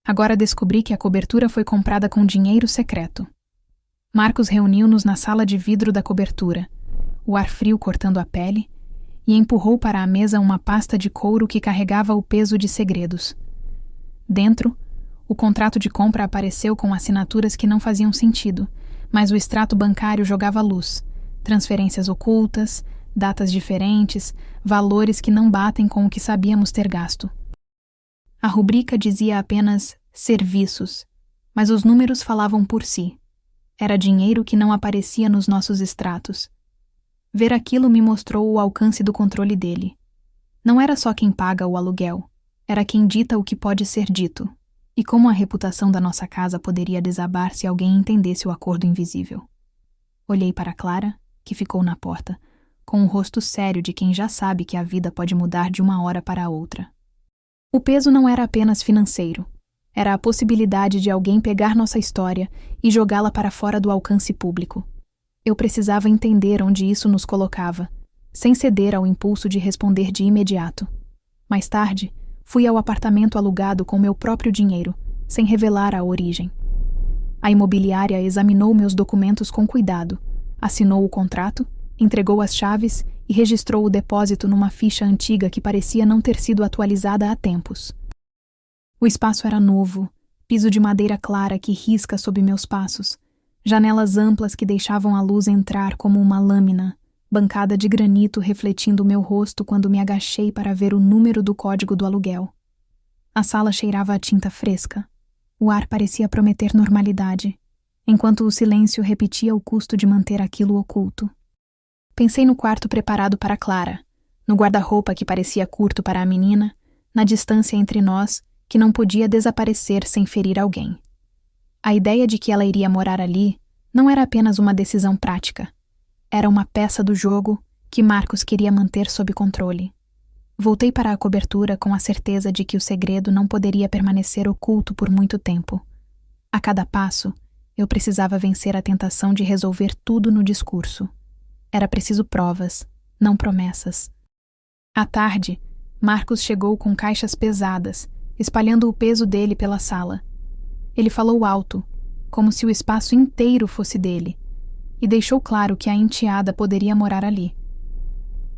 Agora descobri que a cobertura foi comprada com dinheiro secreto. Marcos reuniu-nos na sala de vidro da cobertura, o ar frio cortando a pele, e empurrou para a mesa uma pasta de couro que carregava o peso de segredos. Dentro, o contrato de compra apareceu com assinaturas que não faziam sentido, mas o extrato bancário jogava luz, transferências ocultas, datas diferentes, valores que não batem com o que sabíamos ter gasto. A rubrica dizia apenas serviços, mas os números falavam por si. Era dinheiro que não aparecia nos nossos extratos. Ver aquilo me mostrou o alcance do controle dele. Não era só quem paga o aluguel, era quem dita o que pode ser dito, e como a reputação da nossa casa poderia desabar se alguém entendesse o acordo invisível. Olhei para Clara, que ficou na porta, com o rosto sério de quem já sabe que a vida pode mudar de uma hora para a outra. O peso não era apenas financeiro. Era a possibilidade de alguém pegar nossa história e jogá-la para fora do alcance público. Eu precisava entender onde isso nos colocava, sem ceder ao impulso de responder de imediato. Mais tarde, fui ao apartamento alugado com meu próprio dinheiro, sem revelar a origem. A imobiliária examinou meus documentos com cuidado, assinou o contrato, entregou as chaves e registrou o depósito numa ficha antiga que parecia não ter sido atualizada há tempos. O espaço era novo, piso de madeira clara que risca sob meus passos, janelas amplas que deixavam a luz entrar como uma lâmina, bancada de granito refletindo meu rosto quando me agachei para ver o número do código do aluguel. A sala cheirava a tinta fresca. O ar parecia prometer normalidade, enquanto o silêncio repetia o custo de manter aquilo oculto. Pensei no quarto preparado para Clara, no guarda-roupa que parecia curto para a menina, na distância entre nós, que não podia desaparecer sem ferir alguém. A ideia de que ela iria morar ali não era apenas uma decisão prática. Era uma peça do jogo que Marcos queria manter sob controle. Voltei para a cobertura com a certeza de que o segredo não poderia permanecer oculto por muito tempo. A cada passo, eu precisava vencer a tentação de resolver tudo no discurso. Era preciso provas, não promessas. À tarde, Marcos chegou com caixas pesadas, espalhando o peso dele pela sala. Ele falou alto, como se o espaço inteiro fosse dele, e deixou claro que a enteada poderia morar ali.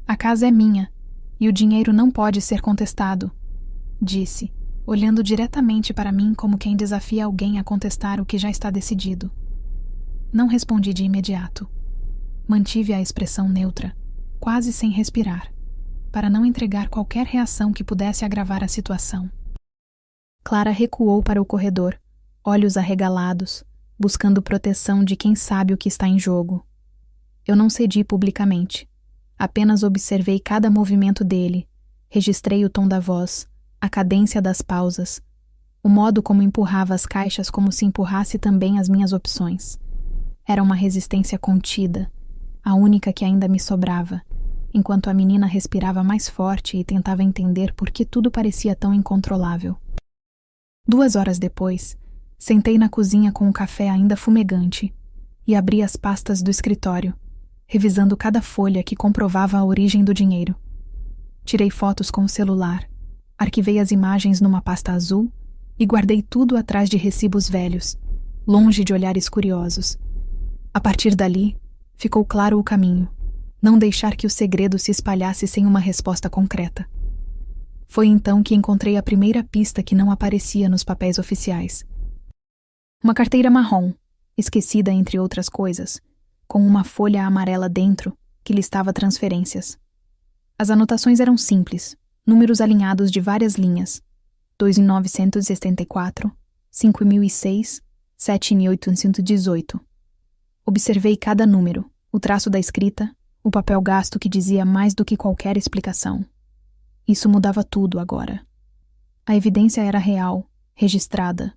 A casa é minha, e o dinheiro não pode ser contestado, disse, olhando diretamente para mim como quem desafia alguém a contestar o que já está decidido. Não respondi de imediato. Mantive a expressão neutra, quase sem respirar, para não entregar qualquer reação que pudesse agravar a situação. Clara recuou para o corredor, olhos arregalados, buscando proteção de quem sabe o que está em jogo. Eu não cedi publicamente. Apenas observei cada movimento dele, registrei o tom da voz, a cadência das pausas, o modo como empurrava as caixas como se empurrasse também as minhas opções. Era uma resistência contida, a única que ainda me sobrava, enquanto a menina respirava mais forte e tentava entender por que tudo parecia tão incontrolável. 2 horas depois, sentei na cozinha com o café ainda fumegante e abri as pastas do escritório, revisando cada folha que comprovava a origem do dinheiro. Tirei fotos com o celular, arquivei as imagens numa pasta azul e guardei tudo atrás de recibos velhos, longe de olhares curiosos. A partir dali, ficou claro o caminho, não deixar que o segredo se espalhasse sem uma resposta concreta. Foi então que encontrei a primeira pista que não aparecia nos papéis oficiais. Uma carteira marrom, esquecida entre outras coisas, com uma folha amarela dentro que listava transferências. As anotações eram simples, números alinhados de várias linhas: 2.974, 5.006, 7.818. Observei cada número, o traço da escrita, o papel gasto que dizia mais do que qualquer explicação. Isso mudava tudo agora. A evidência era real, registrada,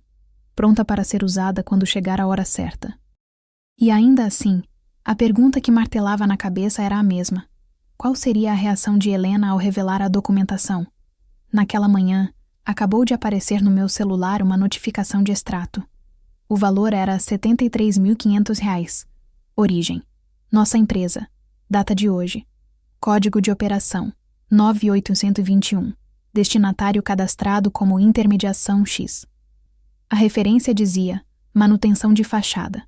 pronta para ser usada quando chegar a hora certa. E ainda assim, a pergunta que martelava na cabeça era a mesma. Qual seria a reação de Helena ao revelar a documentação? Naquela manhã, acabou de aparecer no meu celular uma notificação de extrato. O valor era R$ 73.500. Origem: nossa empresa. Data de hoje. Código de operação: 9821. Destinatário cadastrado como Intermediação X. A referência dizia manutenção de fachada.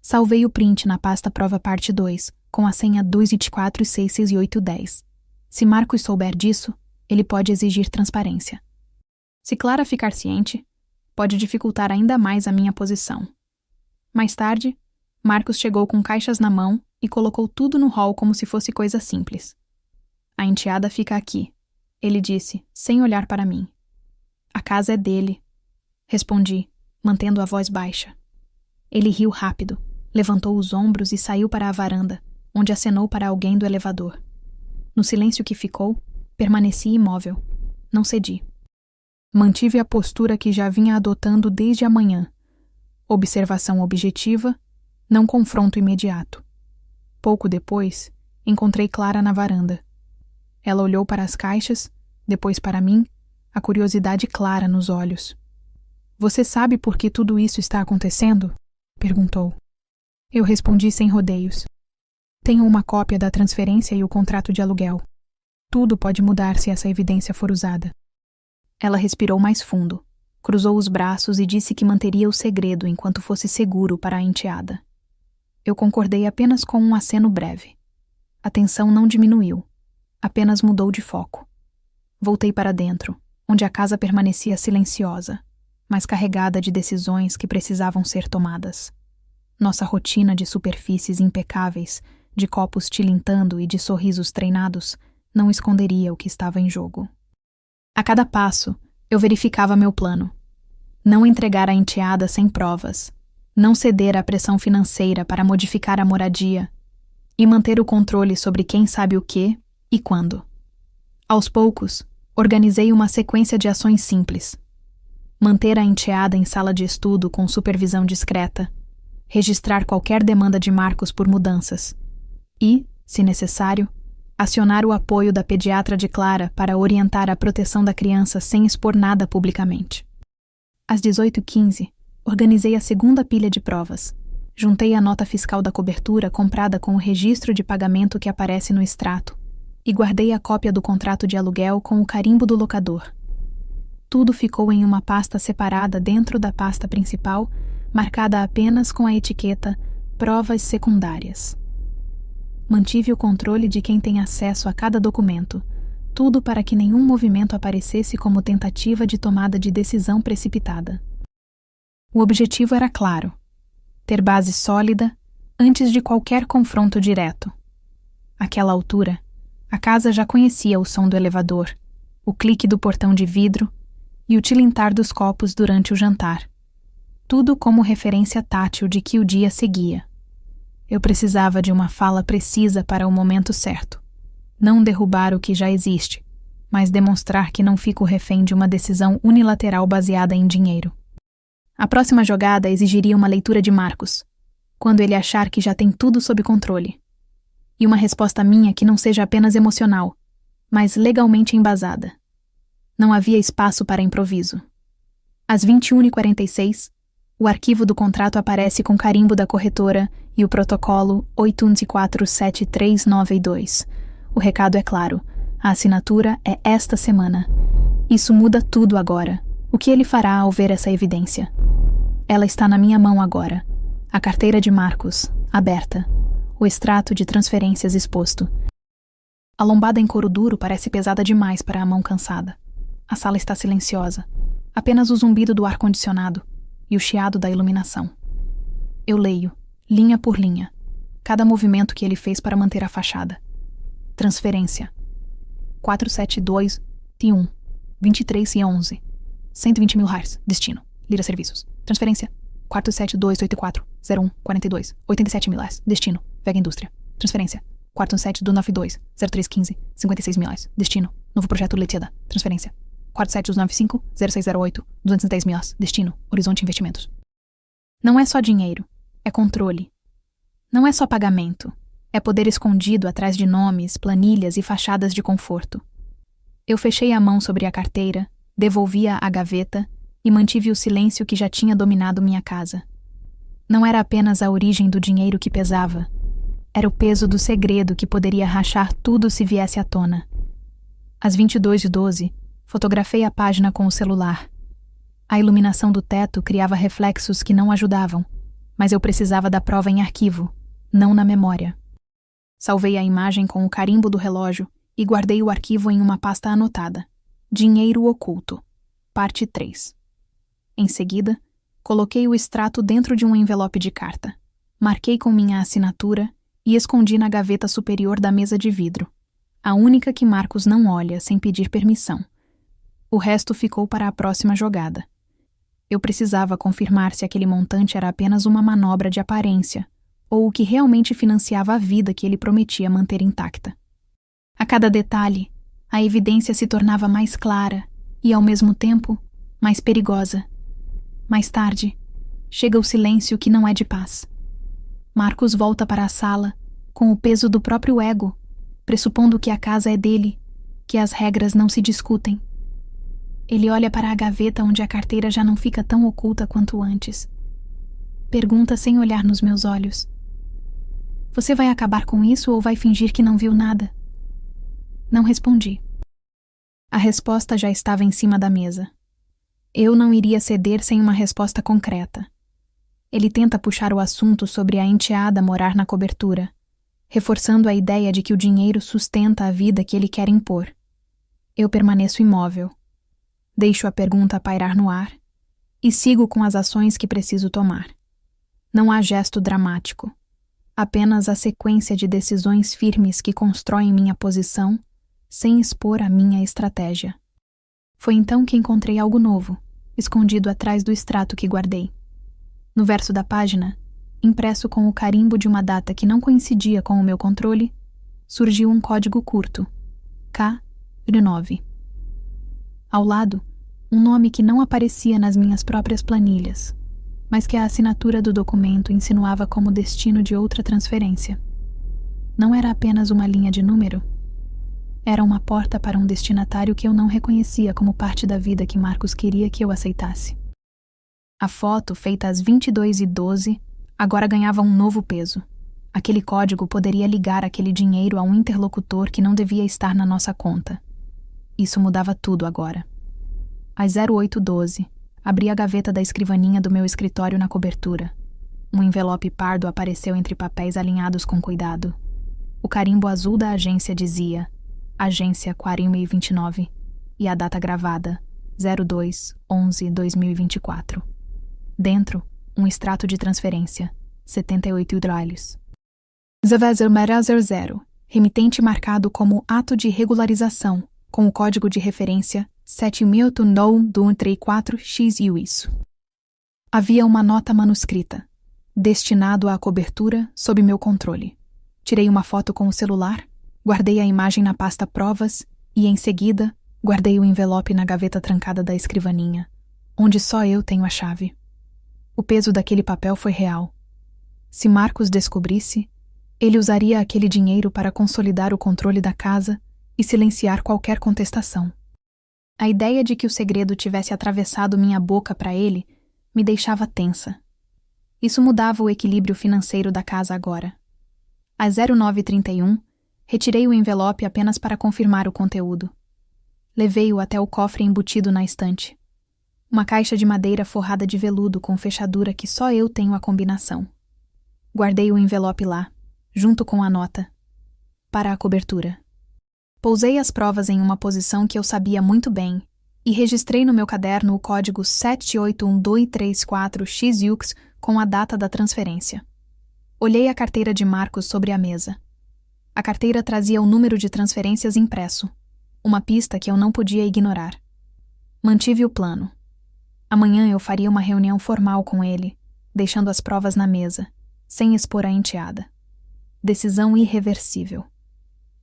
Salvei o print na pasta prova parte 2, com a senha 224666810. Se Marcos souber disso, ele pode exigir transparência. Se Clara ficar ciente, pode dificultar ainda mais a minha posição. Mais tarde, Marcos chegou com caixas na mão e colocou tudo no hall como se fosse coisa simples. A enteada fica aqui, ele disse, sem olhar para mim. A casa é dele, respondi, mantendo a voz baixa. Ele riu rápido, levantou os ombros e saiu para a varanda, onde acenou para alguém do elevador. No silêncio que ficou, permaneci imóvel. Não cedi. Mantive a postura que já vinha adotando desde a manhã. Observação objetiva, não confronto imediato. Pouco depois, encontrei Clara na varanda. Ela olhou para as caixas, depois para mim, a curiosidade clara nos olhos. Você sabe por que tudo isso está acontecendo? Perguntou. Eu respondi sem rodeios. Tenho uma cópia da transferência e o contrato de aluguel. Tudo pode mudar se essa evidência for usada. Ela respirou mais fundo, cruzou os braços e disse que manteria o segredo enquanto fosse seguro para a enteada. Eu concordei apenas com um aceno breve. A tensão não diminuiu, apenas mudou de foco. Voltei para dentro, onde a casa permanecia silenciosa, mas carregada de decisões que precisavam ser tomadas. Nossa rotina de superfícies impecáveis, de copos tilintando e de sorrisos treinados, não esconderia o que estava em jogo. A cada passo, eu verificava meu plano. Não entregar a enteada sem provas, não ceder à pressão financeira para modificar a moradia e manter o controle sobre quem sabe o que e quando. Aos poucos, organizei uma sequência de ações simples. Manter a enteada em sala de estudo com supervisão discreta, registrar qualquer demanda de Marcos por mudanças e, se necessário, acionar o apoio da pediatra de Clara para orientar a proteção da criança sem expor nada publicamente. Às 18h15, organizei a segunda pilha de provas. Juntei a nota fiscal da cobertura comprada com o registro de pagamento que aparece no extrato e guardei a cópia do contrato de aluguel com o carimbo do locador. Tudo ficou em uma pasta separada dentro da pasta principal, marcada apenas com a etiqueta Provas Secundárias. Mantive o controle de quem tem acesso a cada documento, tudo para que nenhum movimento aparecesse como tentativa de tomada de decisão precipitada. O objetivo era claro: ter base sólida antes de qualquer confronto direto. Àquela altura, a casa já conhecia o som do elevador, o clique do portão de vidro e o tilintar dos copos durante o jantar. Tudo como referência tátil de que o dia seguia. Eu precisava de uma fala precisa para o momento certo. Não derrubar o que já existe, mas demonstrar que não fico refém de uma decisão unilateral baseada em dinheiro. A próxima jogada exigiria uma leitura de Marcos, quando ele achar que já tem tudo sob controle. E uma resposta minha que não seja apenas emocional, mas legalmente embasada. Não havia espaço para improviso. Às 21h46, o arquivo do contrato aparece com carimbo da corretora e o protocolo 81473992. O recado é claro. A assinatura é esta semana. Isso muda tudo agora. O que ele fará ao ver essa evidência? Ela está na minha mão agora. A carteira de Marcos, aberta. O extrato de transferências exposto. A lombada em couro duro parece pesada demais para a mão cansada. A sala está silenciosa. Apenas o zumbido do ar-condicionado e o chiado da iluminação. Eu leio, linha por linha, cada movimento que ele fez para manter a fachada. Transferência. 472 T1 23 e 11 120 mil reais. Destino. Lira Serviços. Transferência. 47284 01 42 87 mil reais. Destino. Vega Indústria. Transferência. 47292 0315 56 mil reais. Destino. Novo Projeto Letida. Transferência. 47295 0608 210 mil reais. Destino. Horizonte Investimentos. Não é só dinheiro. É controle. Não é só pagamento. É poder escondido atrás de nomes, planilhas e fachadas de conforto. Eu fechei a mão sobre a carteira, devolvi-a à gaveta e mantive o silêncio que já tinha dominado minha casa. Não era apenas a origem do dinheiro que pesava. Era o peso do segredo que poderia rachar tudo se viesse à tona. Às 22h12, fotografei a página com o celular. A iluminação do teto criava reflexos que não ajudavam, mas eu precisava da prova em arquivo, não na memória. Salvei a imagem com o carimbo do relógio e guardei o arquivo em uma pasta anotada. Dinheiro oculto. Parte 3. Em seguida, coloquei o extrato dentro de um envelope de carta. Marquei com minha assinatura e escondi na gaveta superior da mesa de vidro, a única que Marcos não olha sem pedir permissão. O resto ficou para a próxima jogada. Eu precisava confirmar se aquele montante era apenas uma manobra de aparência ou o que realmente financiava a vida que ele prometia manter intacta. A cada detalhe, a evidência se tornava mais clara e, ao mesmo tempo, mais perigosa. Mais tarde, chega o silêncio que não é de paz. Marcos volta para a sala, com o peso do próprio ego, pressupondo que a casa é dele, que as regras não se discutem. Ele olha para a gaveta onde a carteira já não fica tão oculta quanto antes. Pergunta sem olhar nos meus olhos. Você vai acabar com isso ou vai fingir que não viu nada? Não respondi. A resposta já estava em cima da mesa. Eu não iria ceder sem uma resposta concreta. Ele tenta puxar o assunto sobre a enteada morar na cobertura, reforçando a ideia de que o dinheiro sustenta a vida que ele quer impor. Eu permaneço imóvel. Deixo a pergunta pairar no ar e sigo com as ações que preciso tomar. Não há gesto dramático, apenas a sequência de decisões firmes que constroem minha posição sem expor a minha estratégia. Foi então que encontrei algo novo, escondido atrás do extrato que guardei. No verso da página, impresso com o carimbo de uma data que não coincidia com o meu controle, surgiu um código curto, K9. Ao lado, um nome que não aparecia nas minhas próprias planilhas, mas que a assinatura do documento insinuava como destino de outra transferência. Não era apenas uma linha de número. Era uma porta para um destinatário que eu não reconhecia como parte da vida que Marcos queria que eu aceitasse. A foto, feita às 22h12, agora ganhava um novo peso. Aquele código poderia ligar aquele dinheiro a um interlocutor que não devia estar na nossa conta. Isso mudava tudo agora. Às 08h12, abri a gaveta da escrivaninha do meu escritório na cobertura. Um envelope pardo apareceu entre papéis alinhados com cuidado. O carimbo azul da agência dizia Agência 4029 e a data gravada 02/11/2024. Dentro, um extrato de transferência, 78 dólares. 0000, remitente marcado como ato de regularização, com o código de referência 7009-234X. Havia uma nota manuscrita, destinado à cobertura sob meu controle. Tirei uma foto com o celular, guardei a imagem na pasta provas e, em seguida, guardei o envelope na gaveta trancada da escrivaninha, onde só eu tenho a chave. O peso daquele papel foi real. Se Marcos descobrisse, ele usaria aquele dinheiro para consolidar o controle da casa e silenciar qualquer contestação. A ideia de que o segredo tivesse atravessado minha boca para ele me deixava tensa. Isso mudava o equilíbrio financeiro da casa agora. Às 09h31, retirei o envelope apenas para confirmar o conteúdo. Levei-o até o cofre embutido na estante. Uma caixa de madeira forrada de veludo com fechadura que só eu tenho a combinação. Guardei o envelope lá, junto com a nota, para a cobertura. Pousei as provas em uma posição que eu sabia muito bem e registrei no meu caderno o código 781234X com a data da transferência. Olhei a carteira de Marcos sobre a mesa. A carteira trazia o número de transferências impresso, uma pista que eu não podia ignorar. Mantive o plano. Amanhã eu faria uma reunião formal com ele, deixando as provas na mesa, sem expor a enteada. Decisão irreversível.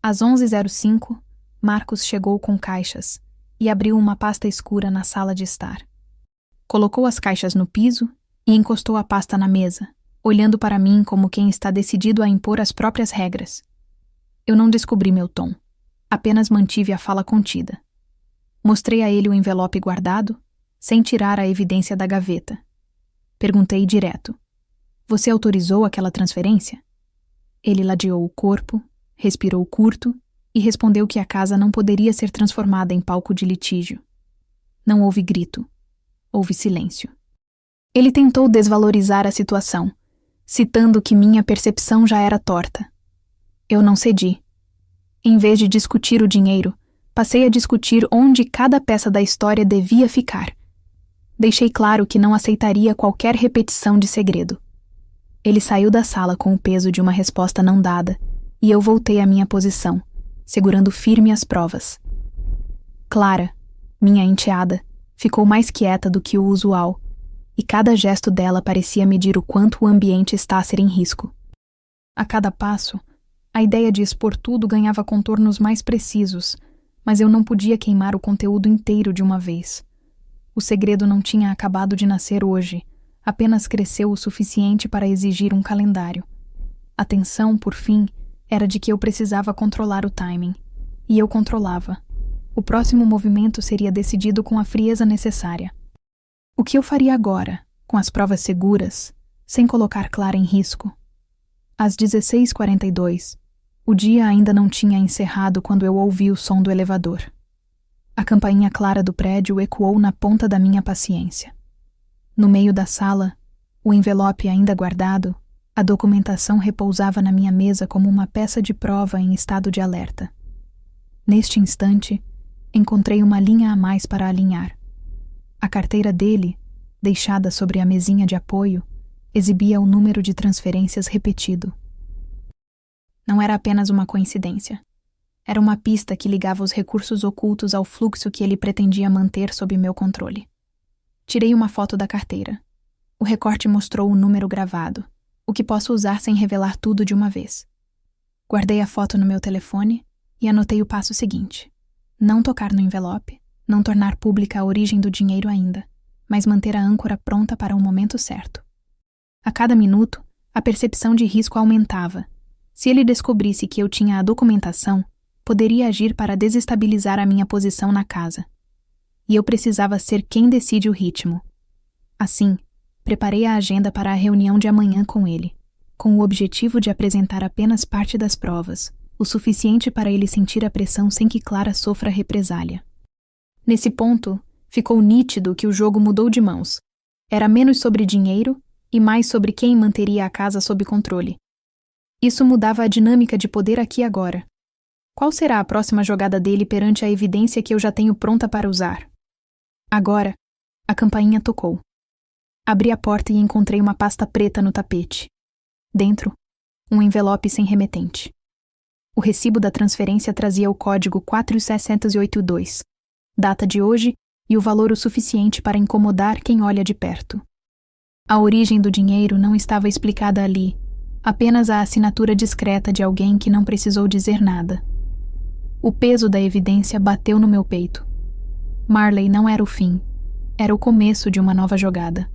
Às 11h05, Marcos chegou com caixas e abriu uma pasta escura na sala de estar. Colocou as caixas no piso e encostou a pasta na mesa, olhando para mim como quem está decidido a impor as próprias regras. Eu não descobri meu tom, apenas mantive a fala contida. Mostrei a ele o envelope guardado, sem tirar a evidência da gaveta. Perguntei direto: Você autorizou aquela transferência? Ele ladeou o corpo, respirou curto e respondeu que a casa não poderia ser transformada em palco de litígio. Não houve grito. houve silêncio. Ele tentou desvalorizar a situação, citando que minha percepção já era torta. Eu não cedi. Em vez de discutir o dinheiro, passei a discutir onde cada peça da história devia ficar. Deixei claro que não aceitaria qualquer repetição de segredo. Ele saiu da sala com o peso de uma resposta não dada, e eu voltei à minha posição, segurando firme as provas. Clara, minha enteada, ficou mais quieta do que o usual, e cada gesto dela parecia medir o quanto o ambiente está a ser em risco. A cada passo, a ideia de expor tudo ganhava contornos mais precisos, mas eu não podia queimar o conteúdo inteiro de uma vez. O segredo não tinha acabado de nascer hoje, apenas cresceu o suficiente para exigir um calendário. A tensão, por fim, era de que eu precisava controlar o timing. E eu controlava. O próximo movimento seria decidido com a frieza necessária. O que eu faria agora, com as provas seguras, sem colocar Clara em risco? Às 16h42, o dia ainda não tinha encerrado quando eu ouvi o som do elevador. A campainha clara do prédio ecoou na ponta da minha paciência. No meio da sala, o envelope ainda guardado, a documentação repousava na minha mesa como uma peça de prova em estado de alerta. Neste instante, encontrei uma linha a mais para alinhar. A carteira dele, deixada sobre a mesinha de apoio, exibia o número de transferências repetido. Não era apenas uma coincidência. Era uma pista que ligava os recursos ocultos ao fluxo que ele pretendia manter sob meu controle. Tirei uma foto da carteira. O recorte mostrou o número gravado, o que posso usar sem revelar tudo de uma vez. Guardei a foto no meu telefone e anotei o passo seguinte: não tocar no envelope, não tornar pública a origem do dinheiro ainda, mas manter a âncora pronta para o momento certo. A cada minuto, a percepção de risco aumentava. Se ele descobrisse que eu tinha a documentação, poderia agir para desestabilizar a minha posição na casa. E eu precisava ser quem decide o ritmo. Assim, preparei a agenda para a reunião de amanhã com ele, com o objetivo de apresentar apenas parte das provas, o suficiente para ele sentir a pressão sem que Clara sofra represália. Nesse ponto, ficou nítido que o jogo mudou de mãos. Era menos sobre dinheiro e mais sobre quem manteria a casa sob controle. Isso mudava a dinâmica de poder aqui e agora. Qual será a próxima jogada dele perante a evidência que eu já tenho pronta para usar? Agora, a campainha tocou. Abri a porta e encontrei uma pasta preta no tapete. Dentro, um envelope sem remetente. O recibo da transferência trazia o código 4682, data de hoje e o valor o suficiente para incomodar quem olha de perto. A origem do dinheiro não estava explicada ali, apenas a assinatura discreta de alguém que não precisou dizer nada. O peso da evidência bateu no meu peito. Marley não era o fim, era o começo de uma nova jogada.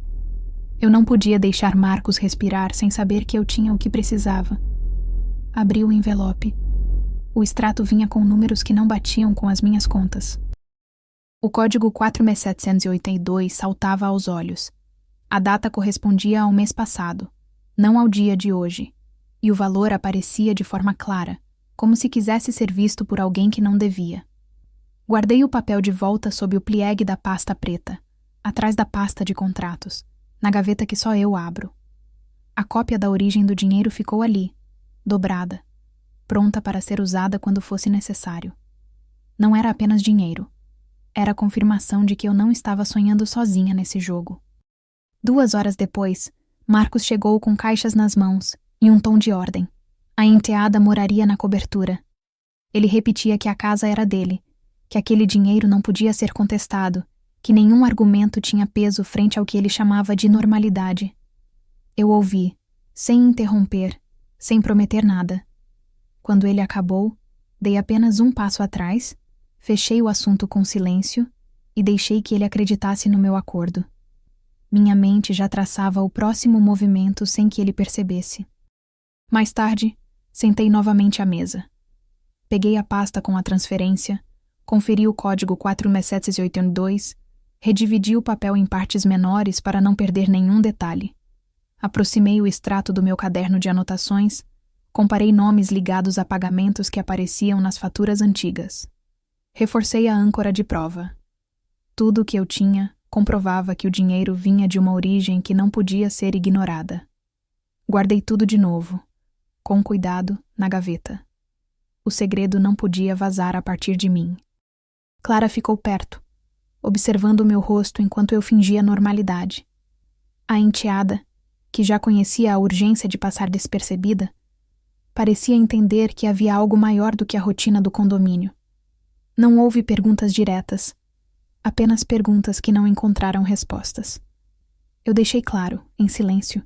Eu não podia deixar Marcos respirar sem saber que eu tinha o que precisava. Abri o envelope. O extrato vinha com números que não batiam com as minhas contas. O código 4782 saltava aos olhos. A data correspondia ao mês passado, não ao dia de hoje, e o valor aparecia de forma clara, como se quisesse ser visto por alguém que não devia. Guardei o papel de volta sob o pliegue da pasta preta, atrás da pasta de contratos, na gaveta que só eu abro. A cópia da origem do dinheiro ficou ali, dobrada, pronta para ser usada quando fosse necessário. Não era apenas dinheiro. Era a confirmação de que eu não estava sonhando sozinha nesse jogo. 2 horas depois, Marcos chegou com caixas nas mãos e um tom de ordem. A enteada moraria na cobertura. Ele repetia que a casa era dele, que aquele dinheiro não podia ser contestado, que nenhum argumento tinha peso frente ao que ele chamava de normalidade. Eu ouvi, sem interromper, sem prometer nada. Quando ele acabou, dei apenas um passo atrás, fechei o assunto com silêncio e deixei que ele acreditasse no meu acordo. Minha mente já traçava o próximo movimento sem que ele percebesse. Mais tarde, sentei novamente à mesa. Peguei a pasta com a transferência, conferi o código 4782, redividi o papel em partes menores para não perder nenhum detalhe. Aproximei o extrato do meu caderno de anotações, comparei nomes ligados a pagamentos que apareciam nas faturas antigas. Reforcei a âncora de prova. Tudo o que eu tinha comprovava que o dinheiro vinha de uma origem que não podia ser ignorada. Guardei tudo de novo, com cuidado, na gaveta. O segredo não podia vazar a partir de mim. Clara ficou perto, observando o meu rosto enquanto eu fingia normalidade. A enteada, que já conhecia a urgência de passar despercebida, parecia entender que havia algo maior do que a rotina do condomínio. Não houve perguntas diretas, apenas perguntas que não encontraram respostas. Eu deixei claro, em silêncio,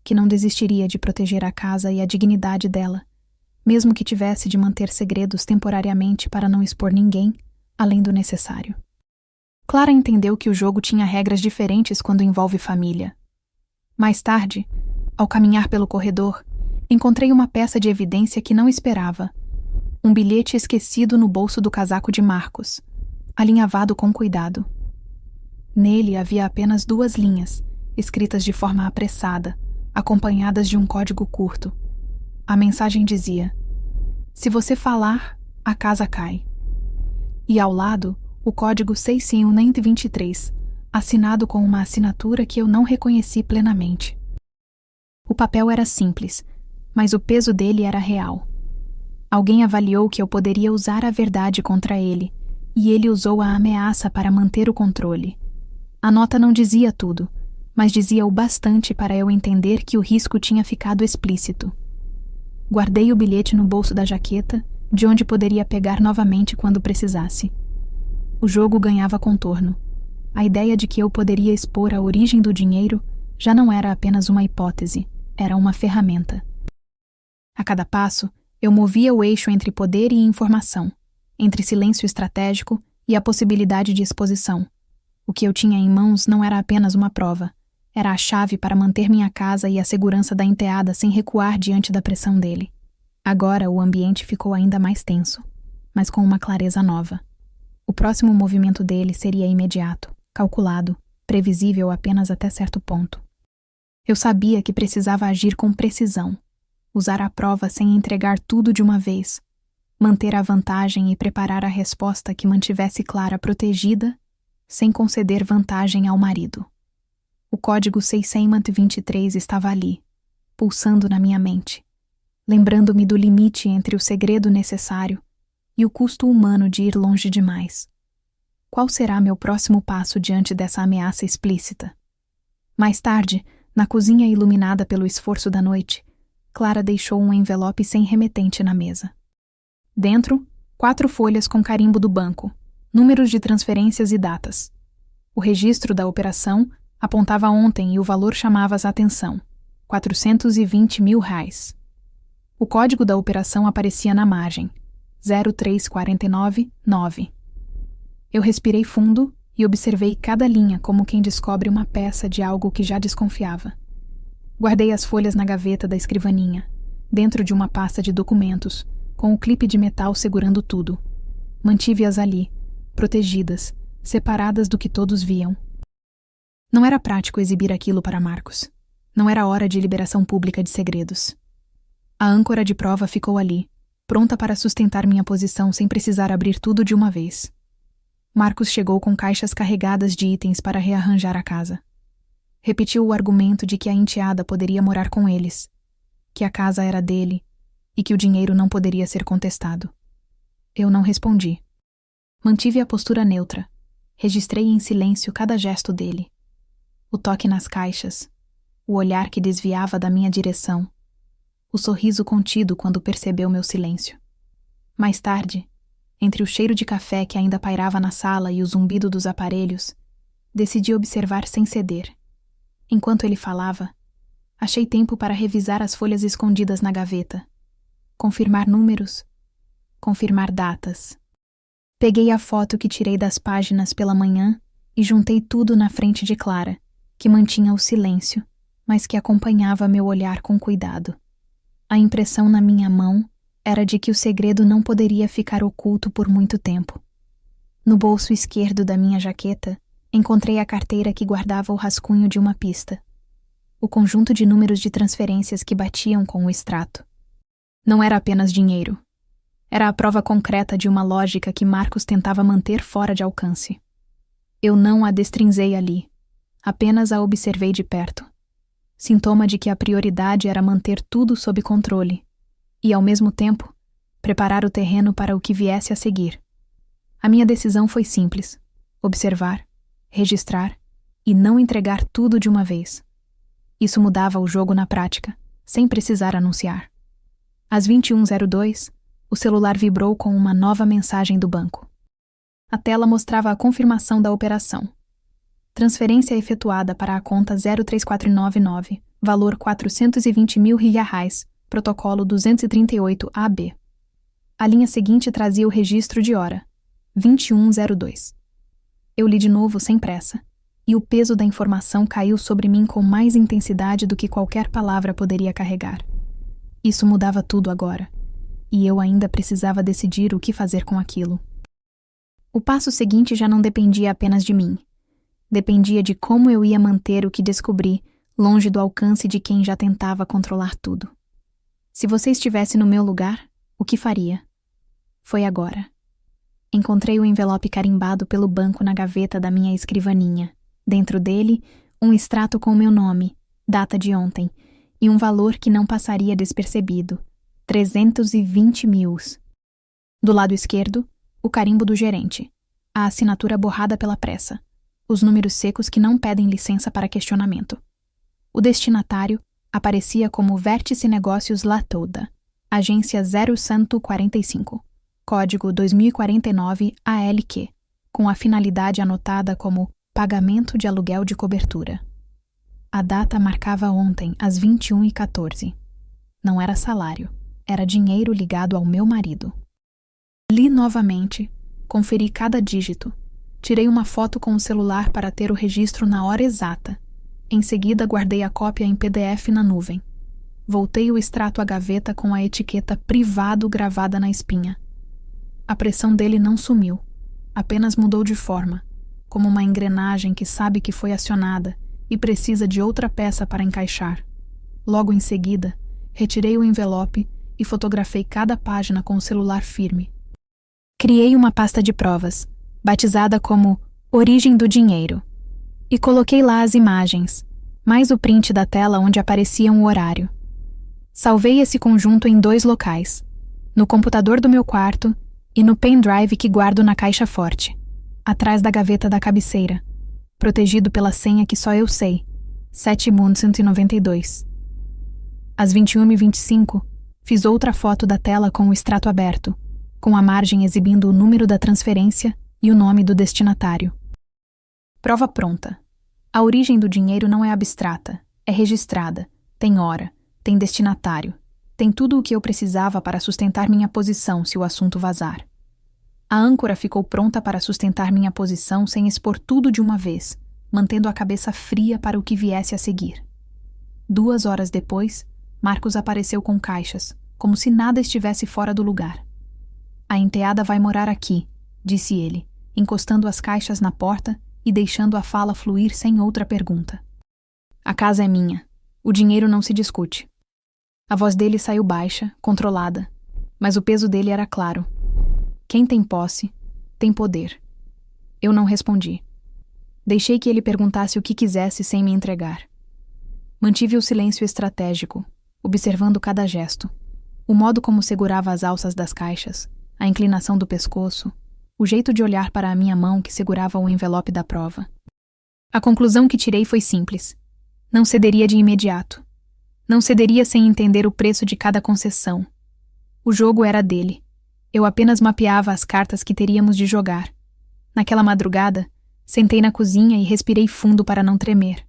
que não desistiria de proteger a casa e a dignidade dela, mesmo que tivesse de manter segredos temporariamente para não expor ninguém, além do necessário. Clara entendeu que o jogo tinha regras diferentes quando envolve família. Mais tarde, ao caminhar pelo corredor, encontrei uma peça de evidência que não esperava. Um bilhete esquecido no bolso do casaco de Marcos, alinhavado com cuidado. Nele havia apenas 2 linhas, escritas de forma apressada, acompanhadas de um código curto. A mensagem dizia: "Se você falar, a casa cai." E ao lado, o código 65123, assinado com uma assinatura que eu não reconheci plenamente. O papel era simples, mas o peso dele era real. Alguém avaliou que eu poderia usar a verdade contra ele, e ele usou a ameaça para manter o controle. A nota não dizia tudo, mas dizia o bastante para eu entender que o risco tinha ficado explícito. Guardei o bilhete no bolso da jaqueta, de onde poderia pegar novamente quando precisasse. O jogo ganhava contorno. A ideia de que eu poderia expor a origem do dinheiro já não era apenas uma hipótese, era uma ferramenta. A cada passo, eu movia o eixo entre poder e informação, entre silêncio estratégico e a possibilidade de exposição. O que eu tinha em mãos não era apenas uma prova, era a chave para manter minha casa e a segurança da enteada sem recuar diante da pressão dele. Agora o ambiente ficou ainda mais tenso, mas com uma clareza nova. O próximo movimento dele seria imediato, calculado, previsível apenas até certo ponto. Eu sabia que precisava agir com precisão, usar a prova sem entregar tudo de uma vez, manter a vantagem e preparar a resposta que mantivesse Clara protegida, sem conceder vantagem ao marido. O código 623 estava ali, pulsando na minha mente, lembrando-me do limite entre o segredo necessário e o custo humano de ir longe demais. Qual será meu próximo passo diante dessa ameaça explícita? Mais tarde, na cozinha iluminada pelo esforço da noite, Clara deixou um envelope sem remetente na mesa. Dentro, 4 folhas com carimbo do banco, números de transferências e datas. O registro da operação apontava ontem e o valor chamava a atenção: R$420 mil. O código da operação aparecia na margem: 03499. Eu respirei fundo e observei cada linha como quem descobre uma peça de algo que já desconfiava. Guardei as folhas na gaveta da escrivaninha, dentro de uma pasta de documentos, com o clipe de metal segurando tudo. Mantive-as ali, protegidas, separadas do que todos viam. Não era prático exibir aquilo para Marcos. Não era hora de liberação pública de segredos. A âncora de prova ficou ali, pronta para sustentar minha posição sem precisar abrir tudo de uma vez. Marcos chegou com caixas carregadas de itens para rearranjar a casa. Repetiu o argumento de que a enteada poderia morar com eles, que a casa era dele e que o dinheiro não poderia ser contestado. Eu não respondi. Mantive a postura neutra. Registrei em silêncio cada gesto dele. O toque nas caixas, o olhar que desviava da minha direção, o sorriso contido quando percebeu meu silêncio. Mais tarde, entre o cheiro de café que ainda pairava na sala e o zumbido dos aparelhos, decidi observar sem ceder. Enquanto ele falava, achei tempo para revisar as folhas escondidas na gaveta, confirmar números, confirmar datas. Peguei a foto que tirei das páginas pela manhã e juntei tudo na frente de Clara, que mantinha o silêncio, mas que acompanhava meu olhar com cuidado. A impressão na minha mão era de que o segredo não poderia ficar oculto por muito tempo. No bolso esquerdo da minha jaqueta, encontrei a carteira que guardava o rascunho de uma pista. O conjunto de números de transferências que batiam com o extrato. Não era apenas dinheiro. Era a prova concreta de uma lógica que Marcos tentava manter fora de alcance. Eu não a destrinzei ali, apenas a observei de perto. Sintoma de que a prioridade era manter tudo sob controle e, ao mesmo tempo, preparar o terreno para o que viesse a seguir. A minha decisão foi simples: observar, registrar e não entregar tudo de uma vez. Isso mudava o jogo na prática, sem precisar anunciar. Às 21h02, o celular vibrou com uma nova mensagem do banco. A tela mostrava a confirmação da operação. Transferência efetuada para a conta 03499, valor R$420.000, protocolo 238AB. A linha seguinte trazia o registro de hora, 21h02. Eu li de novo sem pressa, e o peso da informação caiu sobre mim com mais intensidade do que qualquer palavra poderia carregar. Isso mudava tudo agora, e eu ainda precisava decidir o que fazer com aquilo. O passo seguinte já não dependia apenas de mim. Dependia de como eu ia manter o que descobri longe do alcance de quem já tentava controlar tudo. Se você estivesse no meu lugar, o que faria? Foi agora. Encontrei o envelope carimbado pelo banco na gaveta da minha escrivaninha. Dentro dele, um extrato com meu nome, data de ontem, e um valor que não passaria despercebido: 320 mil. Do lado esquerdo, o carimbo do gerente, a assinatura borrada pela pressa, os números secos que não pedem licença para questionamento. O destinatário aparecia como Vértice Negócios Latoda, agência 0145, código 2049 ALQ, com a finalidade anotada como pagamento de aluguel de cobertura. A data marcava ontem, às 21h14. Não era salário, era dinheiro ligado ao meu marido. Li novamente, conferi cada dígito, tirei uma foto com o celular para ter o registro na hora exata. Em seguida, guardei a cópia em PDF na nuvem. Voltei o extrato à gaveta com a etiqueta privado gravada na espinha. A pressão dele não sumiu, apenas mudou de forma, como uma engrenagem que sabe que foi acionada e precisa de outra peça para encaixar. Logo em seguida, retirei o envelope e fotografei cada página com o celular firme. Criei uma pasta de provas, batizada como Origem do Dinheiro, e coloquei lá as imagens, mais o print da tela onde aparecia um horário. Salvei esse conjunto em 2 locais, no computador do meu quarto e no pendrive que guardo na caixa forte, atrás da gaveta da cabeceira, protegido pela senha que só eu sei, 7192. Às 21h25, fiz outra foto da tela com o extrato aberto, com a margem exibindo o número da transferência e o nome do destinatário. Prova pronta. A origem do dinheiro não é abstrata, é registrada, tem hora, tem destinatário, tem tudo o que eu precisava para sustentar minha posição se o assunto vazar. A âncora ficou pronta para sustentar minha posição sem expor tudo de uma vez, mantendo a cabeça fria para o que viesse a seguir. 2 horas depois, Marcos apareceu com caixas, como se nada estivesse fora do lugar. A enteada vai morar aqui, disse ele, encostando as caixas na porta e deixando a fala fluir sem outra pergunta. A casa é minha. O dinheiro não se discute. A voz dele saiu baixa, controlada, mas o peso dele era claro. Quem tem posse, tem poder. Eu não respondi. Deixei que ele perguntasse o que quisesse sem me entregar. Mantive o silêncio estratégico, observando cada gesto, o modo como segurava as alças das caixas, a inclinação do pescoço, o jeito de olhar para a minha mão que segurava o envelope da prova. A conclusão que tirei foi simples. Não cederia de imediato. Não cederia sem entender o preço de cada concessão. O jogo era dele. Eu apenas mapeava as cartas que teríamos de jogar. Naquela madrugada, sentei na cozinha e respirei fundo para não tremer.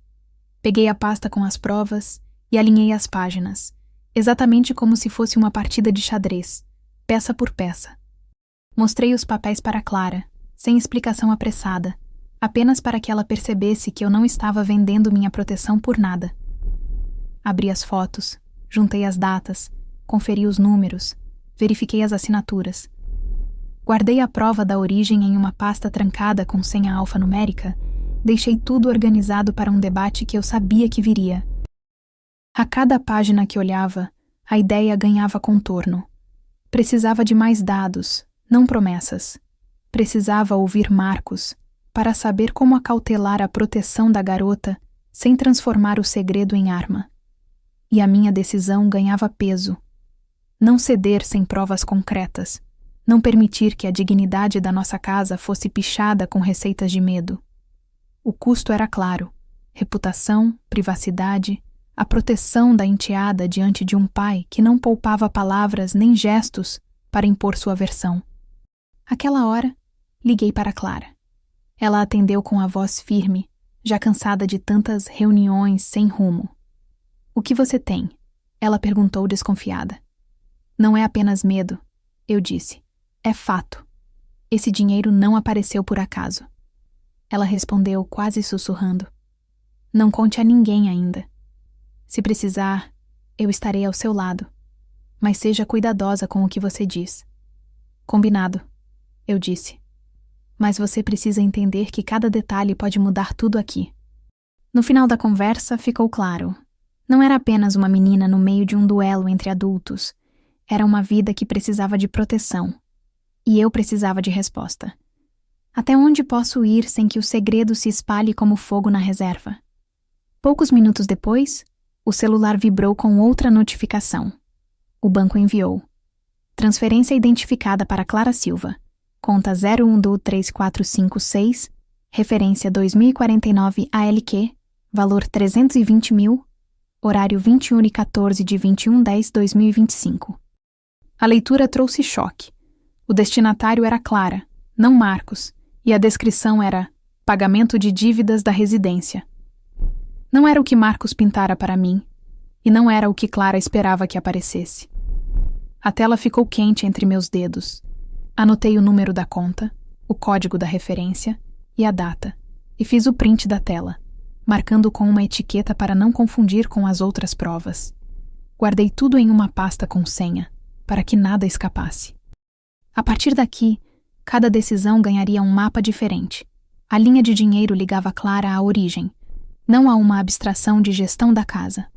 Peguei a pasta com as provas e alinhei as páginas, exatamente como se fosse uma partida de xadrez, peça por peça. Mostrei os papéis para Clara, sem explicação apressada, apenas para que ela percebesse que eu não estava vendendo minha proteção por nada. Abri as fotos, juntei as datas, conferi os números, verifiquei as assinaturas. Guardei a prova da origem em uma pasta trancada com senha alfanumérica, deixei tudo organizado para um debate que eu sabia que viria. A cada página que olhava, a ideia ganhava contorno. Precisava de mais dados, não promessas. Precisava ouvir Marcos, para saber como acautelar a proteção da garota sem transformar o segredo em arma. E a minha decisão ganhava peso. Não ceder sem provas concretas. Não permitir que a dignidade da nossa casa fosse pichada com receitas de medo. O custo era claro: reputação, privacidade, a proteção da enteada diante de um pai que não poupava palavras nem gestos para impor sua versão. Aquela hora, liguei para Clara. Ela atendeu com a voz firme, já cansada de tantas reuniões sem rumo. "O que você tem?" Ela perguntou desconfiada. "Não é apenas medo", eu disse. "É fato. Esse dinheiro não apareceu por acaso." Ela respondeu quase sussurrando. "Não conte a ninguém ainda. Se precisar, eu estarei ao seu lado. Mas seja cuidadosa com o que você diz." "Combinado", eu disse. "Mas você precisa entender que cada detalhe pode mudar tudo aqui." No final da conversa, ficou claro. Não era apenas uma menina no meio de um duelo entre adultos. Era uma vida que precisava de proteção. E eu precisava de resposta. Até onde posso ir sem que o segredo se espalhe como fogo na reserva? Poucos minutos depois, o celular vibrou com outra notificação. O banco enviou: transferência identificada para Clara Silva. Conta 01 do 3456, referência 2049 ALQ, valor 320 mil, horário 21h14 de 21/10/2025. A leitura trouxe choque. O destinatário era Clara, não Marcos, e a descrição era pagamento de dívidas da residência. Não era o que Marcos pintara para mim, e não era o que Clara esperava que aparecesse. A tela ficou quente entre meus dedos. Anotei o número da conta, o código da referência e a data, e fiz o print da tela, marcando com uma etiqueta para não confundir com as outras provas. Guardei tudo em uma pasta com senha, para que nada escapasse. A partir daqui, cada decisão ganharia um mapa diferente. A linha de dinheiro ligava Clara à origem, não a uma abstração de gestão da casa.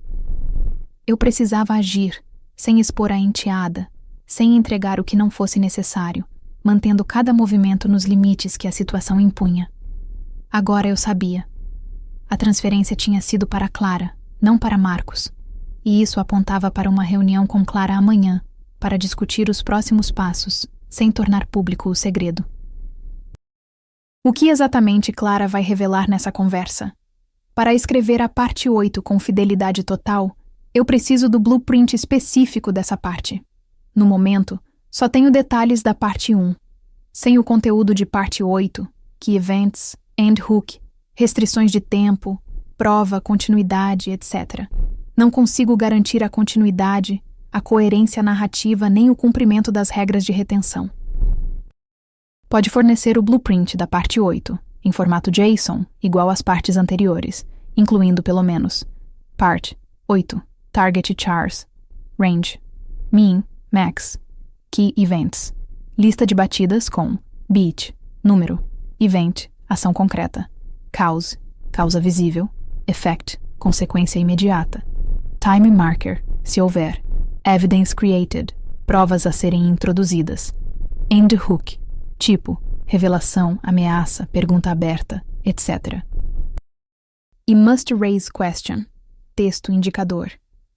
Eu precisava agir, sem expor a enteada, sem entregar o que não fosse necessário, mantendo cada movimento nos limites que a situação impunha. Agora eu sabia. A transferência tinha sido para Clara, não para Marcos, e isso apontava para uma reunião com Clara amanhã, para discutir os próximos passos, sem tornar público o segredo. O que exatamente Clara vai revelar nessa conversa? Para escrever a parte 8 com fidelidade total, eu preciso do blueprint específico dessa parte. No momento, só tenho detalhes da parte 1. Sem o conteúdo de parte 8, key events, end hook, restrições de tempo, prova, continuidade, etc. Não consigo garantir a continuidade, a coerência narrativa nem o cumprimento das regras de retenção. Pode fornecer o blueprint da parte 8, em formato JSON, igual às partes anteriores, incluindo pelo menos Part 8, Target Chars, Range, Mean, Max, Key Events, lista de batidas com Beat, número, Event, ação concreta, Cause, causa visível, Effect, consequência imediata, Time Marker, se houver, Evidence Created, provas a serem introduzidas, End Hook, tipo, revelação, ameaça, pergunta aberta, etc. E Must Raise Question, texto indicador,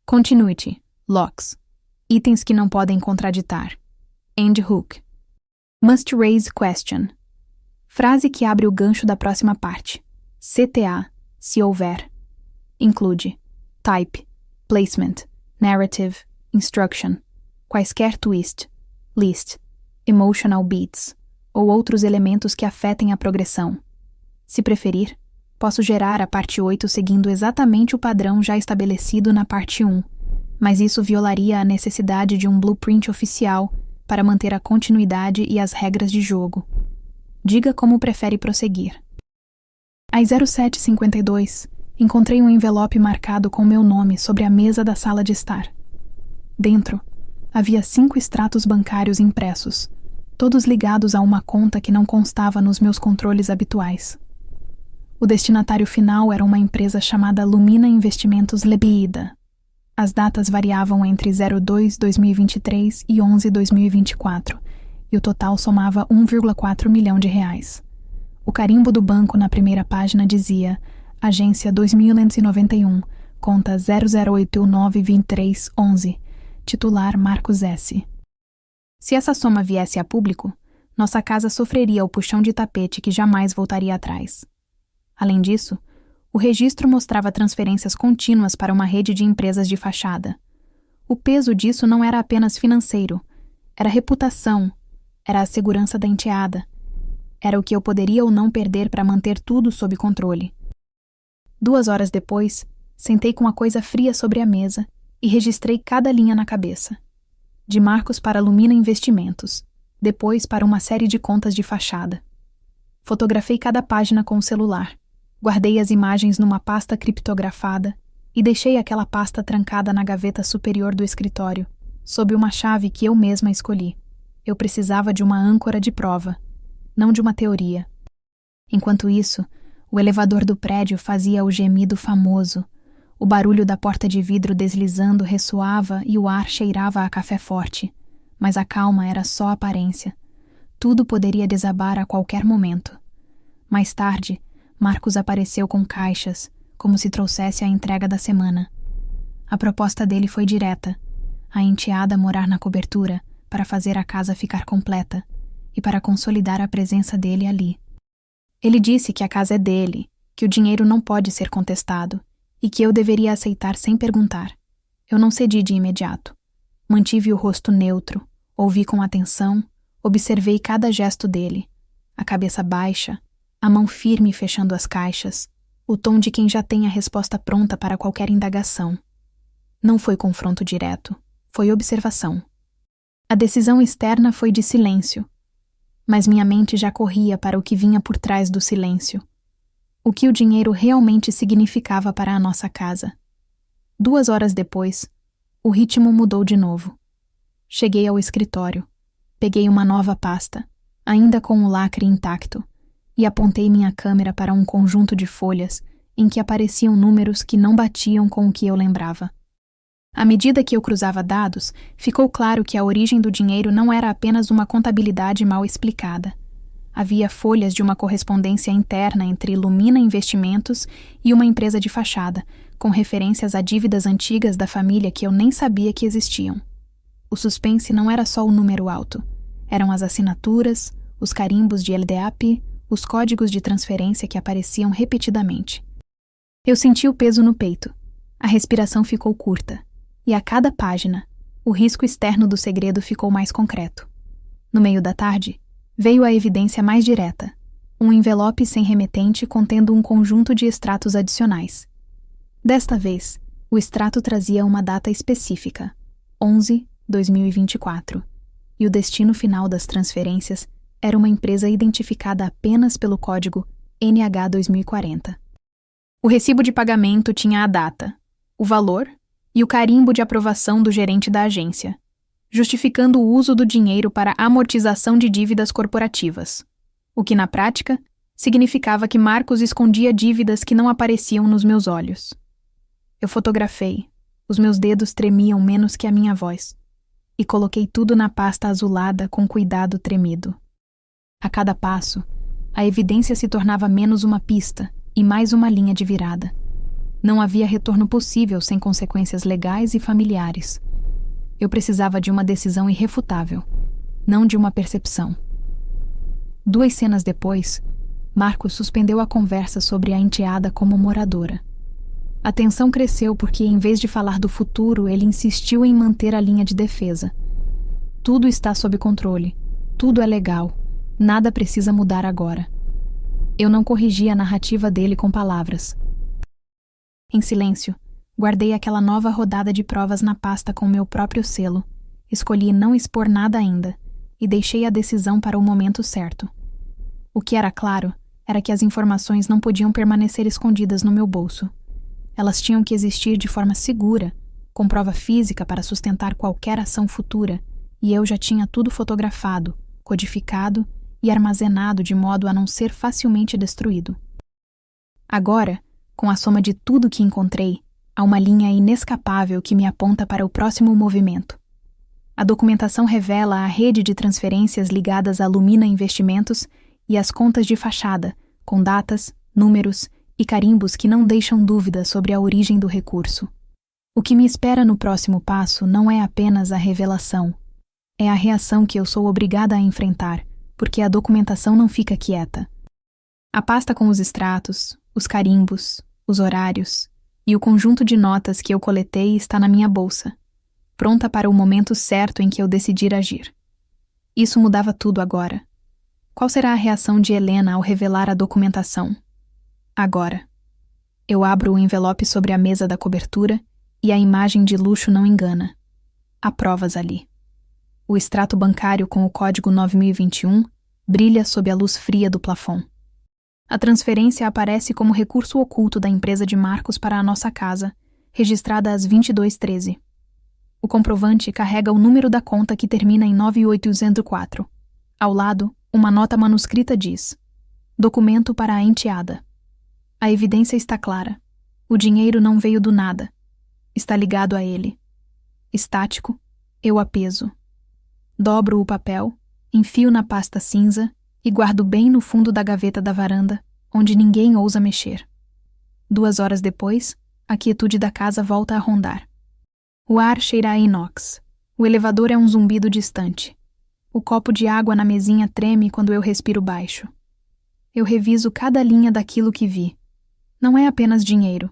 Continuity, Locks, itens que não podem contraditar, End Hook. Must Raise Question, frase que abre o gancho da próxima parte, CTA, se houver, include Type, Placement, Narrative, Instruction, quaisquer twist, list, emotional beats, ou outros elementos que afetem a progressão. Se preferir, posso gerar a parte 8 seguindo exatamente o padrão já estabelecido na parte 1, mas isso violaria a necessidade de um blueprint oficial para manter a continuidade e as regras de jogo. Diga como prefere prosseguir. Às 07h52, encontrei um envelope marcado com meu nome sobre a mesa da sala de estar. Dentro, havia 5 extratos bancários impressos, todos ligados a uma conta que não constava nos meus controles habituais. O destinatário final era uma empresa chamada Lumina Investimentos Lebida. As datas variavam entre 02/2023 e 11/2024, e o total somava R$ 1,4 milhão. O carimbo do banco na primeira página dizia: Agência 2191, conta 00892311, titular Marcos S. Se essa soma viesse a público, nossa casa sofreria o puxão de tapete que jamais voltaria atrás. Além disso, o registro mostrava transferências contínuas para uma rede de empresas de fachada. O peso disso não era apenas financeiro, era reputação, era a segurança da enteada. Era o que eu poderia ou não perder para manter tudo sob controle. 2 horas depois, sentei com a coisa fria sobre a mesa e registrei cada linha na cabeça. De Marcos para Lumina Investimentos, depois para uma série de contas de fachada. Fotografei cada página com o celular, guardei as imagens numa pasta criptografada e deixei aquela pasta trancada na gaveta superior do escritório, sob uma chave que eu mesma escolhi. Eu precisava de uma âncora de prova, não de uma teoria. Enquanto isso, o elevador do prédio fazia o gemido famoso. O barulho da porta de vidro deslizando ressoava e o ar cheirava a café forte. Mas a calma era só aparência. Tudo poderia desabar a qualquer momento. Mais tarde, Marcos apareceu com caixas, como se trouxesse a entrega da semana. A proposta dele foi direta: a enteada morar na cobertura para fazer a casa ficar completa e para consolidar a presença dele ali. Ele disse que a casa é dele, que o dinheiro não pode ser contestado e que eu deveria aceitar sem perguntar. Eu não cedi de imediato. Mantive o rosto neutro, ouvi com atenção, observei cada gesto dele, a cabeça baixa, a mão firme fechando as caixas, o tom de quem já tem a resposta pronta para qualquer indagação. Não foi confronto direto, foi observação. A decisão externa foi de silêncio, mas minha mente já corria para o que vinha por trás do silêncio. O que o dinheiro realmente significava para a nossa casa. 2 horas depois, o ritmo mudou de novo. Cheguei ao escritório, peguei uma nova pasta, ainda com o lacre intacto, e apontei minha câmera para um conjunto de folhas em que apareciam números que não batiam com o que eu lembrava. À medida que eu cruzava dados, ficou claro que a origem do dinheiro não era apenas uma contabilidade mal explicada. Havia folhas de uma correspondência interna entre Lumina Investimentos e uma empresa de fachada, com referências a dívidas antigas da família que eu nem sabia que existiam. O suspense não era só o número alto. Eram as assinaturas, os carimbos de LDAP, os códigos de transferência que apareciam repetidamente. Eu senti o peso no peito. A respiração ficou curta. E a cada página, o risco externo do segredo ficou mais concreto. No meio da tarde, veio a evidência mais direta: um envelope sem remetente contendo um conjunto de extratos adicionais. Desta vez, o extrato trazia uma data específica, 11/2024, e o destino final das transferências era uma empresa identificada apenas pelo código NH2040. O recibo de pagamento tinha a data, o valor e o carimbo de aprovação do gerente da agência, justificando o uso do dinheiro para amortização de dívidas corporativas, o que, na prática, significava que Marcos escondia dívidas que não apareciam nos meus olhos. Eu fotografei, os meus dedos tremiam menos que a minha voz, e coloquei tudo na pasta azulada com cuidado tremido. A cada passo, a evidência se tornava menos uma pista e mais uma linha de virada. Não havia retorno possível sem consequências legais e familiares. Eu precisava de uma decisão irrefutável, não de uma percepção. 2 cenas depois, Marcos suspendeu a conversa sobre a enteada como moradora. A tensão cresceu porque, em vez de falar do futuro, ele insistiu em manter a linha de defesa. Tudo está sob controle, tudo é legal, nada precisa mudar agora. Eu não corrigi a narrativa dele com palavras. Em silêncio, guardei aquela nova rodada de provas na pasta com meu próprio selo, escolhi não expor nada ainda e deixei a decisão para o momento certo. O que era claro era que as informações não podiam permanecer escondidas no meu bolso. Elas tinham que existir de forma segura, com prova física para sustentar qualquer ação futura, e eu já tinha tudo fotografado, codificado e armazenado de modo a não ser facilmente destruído. Agora, com a soma de tudo que encontrei, há uma linha inescapável que me aponta para o próximo movimento. A documentação revela a rede de transferências ligadas à Lumina Investimentos e as contas de fachada, com datas, números e carimbos que não deixam dúvida sobre a origem do recurso. O que me espera no próximo passo não é apenas a revelação. É a reação que eu sou obrigada a enfrentar, porque a documentação não fica quieta. A pasta com os extratos, os carimbos, os horários e o conjunto de notas que eu coletei está na minha bolsa, pronta para o momento certo em que eu decidir agir. Isso mudava tudo agora. Qual será a reação de Helena ao revelar a documentação? Agora. Eu abro o envelope sobre a mesa da cobertura e a imagem de luxo não engana. Há provas ali. O extrato bancário com o código 9021 brilha sob a luz fria do plafond. A transferência aparece como recurso oculto da empresa de Marcos para a nossa casa, registrada às 22h13. O comprovante carrega o número da conta que termina em 9804. Ao lado, uma nota manuscrita diz: documento para a enteada. A evidência está clara. O dinheiro não veio do nada. Está ligado a ele. Estático, eu a peso. Dobro o papel, enfio na pasta cinza e guardo bem no fundo da gaveta da varanda, onde ninguém ousa mexer. 2 horas depois, a quietude da casa volta a rondar. O ar cheira a inox. O elevador é um zumbido distante. O copo de água na mesinha treme quando eu respiro baixo. Eu reviso cada linha daquilo que vi. Não é apenas dinheiro.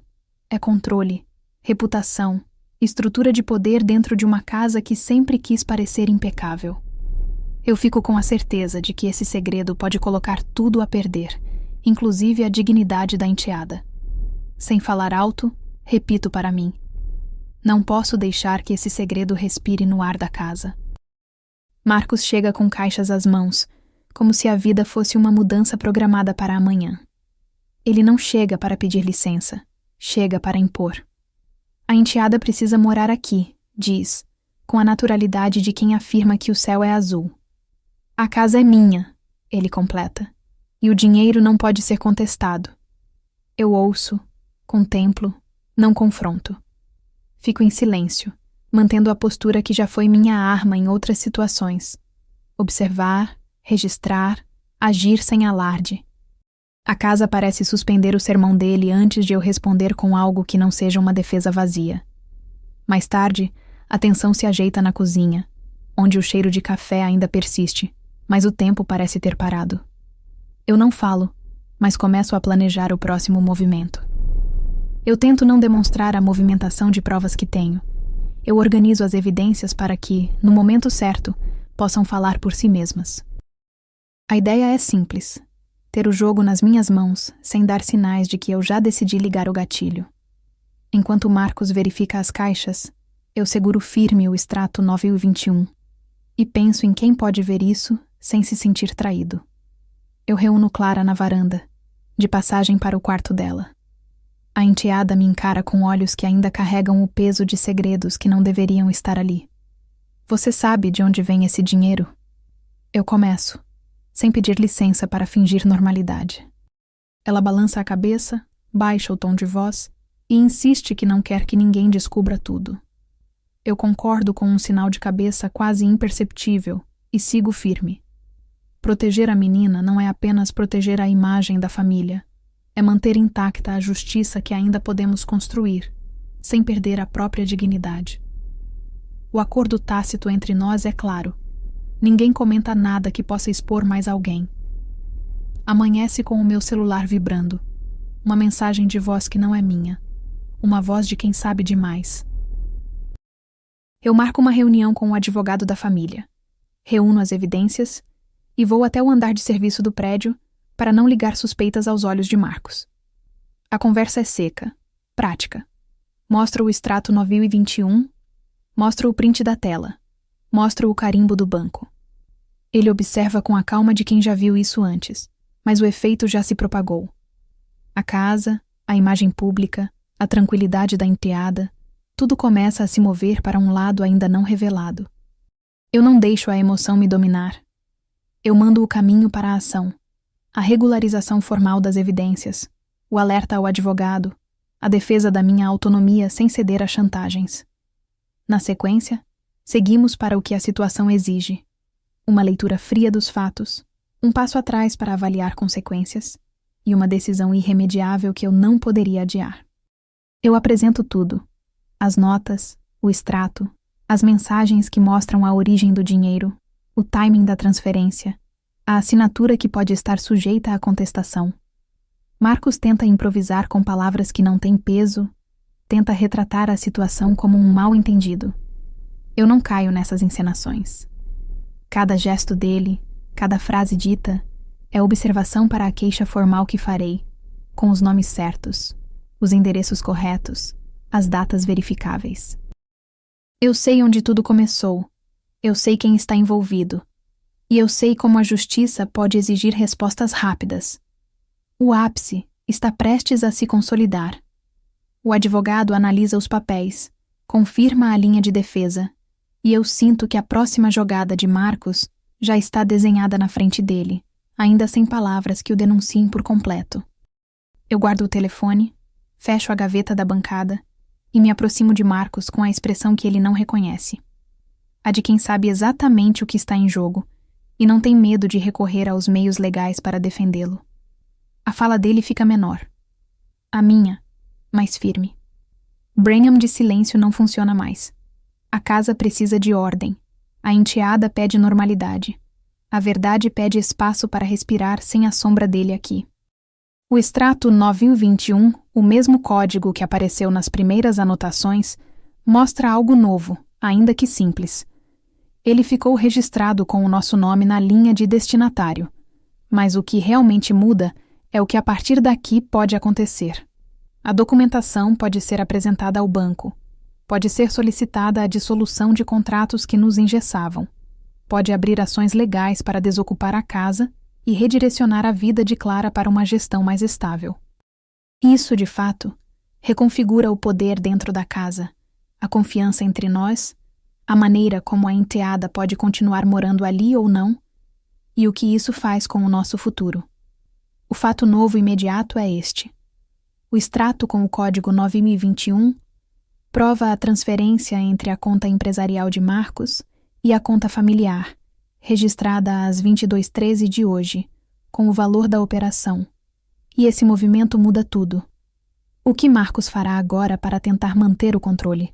É controle, reputação, estrutura de poder dentro de uma casa que sempre quis parecer impecável. Eu fico com a certeza de que esse segredo pode colocar tudo a perder, inclusive a dignidade da enteada. Sem falar alto, repito para mim: não posso deixar que esse segredo respire no ar da casa. Marcos chega com caixas às mãos, como se a vida fosse uma mudança programada para amanhã. Ele não chega para pedir licença, chega para impor. A enteada precisa morar aqui, diz, com a naturalidade de quem afirma que o céu é azul. A casa é minha, ele completa, e o dinheiro não pode ser contestado. Eu ouço, contemplo, não confronto. Fico em silêncio, mantendo a postura que já foi minha arma em outras situações. Observar, registrar, agir sem alarde. A casa parece suspender o sermão dele antes de eu responder com algo que não seja uma defesa vazia. Mais tarde, a tensão se ajeita na cozinha, onde o cheiro de café ainda persiste, mas o tempo parece ter parado. Eu não falo, mas começo a planejar o próximo movimento. Eu tento não demonstrar a movimentação de provas que tenho. Eu organizo as evidências para que, no momento certo, possam falar por si mesmas. A ideia é simples: ter o jogo nas minhas mãos, sem dar sinais de que eu já decidi ligar o gatilho. Enquanto Marcos verifica as caixas, eu seguro firme o extrato 9021 e penso em quem pode ver isso sem se sentir traído. Eu reúno Clara na varanda, de passagem para o quarto dela. A enteada me encara com olhos que ainda carregam o peso de segredos que não deveriam estar ali. Você sabe de onde vem esse dinheiro? Eu começo, sem pedir licença para fingir normalidade. Ela balança a cabeça, baixa o tom de voz e insiste que não quer que ninguém descubra tudo. Eu concordo com um sinal de cabeça quase imperceptível e sigo firme. Proteger a menina não é apenas proteger a imagem da família, é manter intacta a justiça que ainda podemos construir, sem perder a própria dignidade. O acordo tácito entre nós é claro. Ninguém comenta nada que possa expor mais alguém. Amanhece com o meu celular vibrando. Uma mensagem de voz que não é minha. Uma voz de quem sabe demais. Eu marco uma reunião com o advogado da família. Reúno as evidências e vou até o andar de serviço do prédio para não ligar suspeitas aos olhos de Marcos. A conversa é seca, prática. Mostro o extrato 9021, mostro o print da tela, mostro o carimbo do banco. Ele observa com a calma de quem já viu isso antes, mas o efeito já se propagou. A casa, a imagem pública, a tranquilidade da enteada, tudo começa a se mover para um lado ainda não revelado. Eu não deixo a emoção me dominar. Eu mando o caminho para a ação. A regularização formal das evidências, o alerta ao advogado, a defesa da minha autonomia sem ceder a chantagens. Na sequência, seguimos para o que a situação exige: uma leitura fria dos fatos, Um passo atrás para avaliar consequências e uma decisão irremediável que eu não poderia adiar. Eu apresento tudo: as notas, o extrato, as mensagens que mostram a origem do dinheiro, o timing da transferência, a assinatura que pode estar sujeita à contestação. Marcos tenta improvisar com palavras que não têm peso, tenta retratar a situação como um mal-entendido. Eu não caio nessas encenações. Cada gesto dele, cada frase dita, é observação para a queixa formal que farei, com os nomes certos, os endereços corretos, as datas verificáveis. Eu sei onde tudo começou, eu sei quem está envolvido, e eu sei como a justiça pode exigir respostas rápidas. O ápice está prestes a se consolidar. O advogado analisa os papéis, confirma a linha de defesa, e eu sinto que a próxima jogada de Marcos já está desenhada na frente dele, ainda sem palavras que o denunciem por completo. Eu guardo o telefone, fecho a gaveta da bancada e me aproximo de Marcos com a expressão que ele não reconhece. A de quem sabe exatamente o que está em jogo e não tem medo de recorrer aos meios legais para defendê-lo. A fala dele fica menor. A minha, mais firme. Branham de silêncio não funciona mais. A casa precisa de ordem. A enteada pede normalidade. A verdade pede espaço para respirar sem a sombra dele aqui. O extrato 9021, o mesmo código que apareceu nas primeiras anotações, mostra algo novo, ainda que simples. Ele ficou registrado com o nosso nome na linha de destinatário, mas o que realmente muda é o que a partir daqui pode acontecer. A documentação pode ser apresentada ao banco, pode ser solicitada a dissolução de contratos que nos engessavam, pode abrir ações legais para desocupar a casa e redirecionar a vida de Clara para uma gestão mais estável. Isso, de fato, reconfigura o poder dentro da casa, a confiança entre nós, a maneira como a enteada pode continuar morando ali ou não, e o que isso faz com o nosso futuro. O fato novo imediato é este. O extrato com o código 9021 prova a transferência entre a conta empresarial de Marcos e a conta familiar, registrada às 22h13 de hoje, com o valor da operação. E esse movimento muda tudo. O que Marcos fará agora para tentar manter o controle?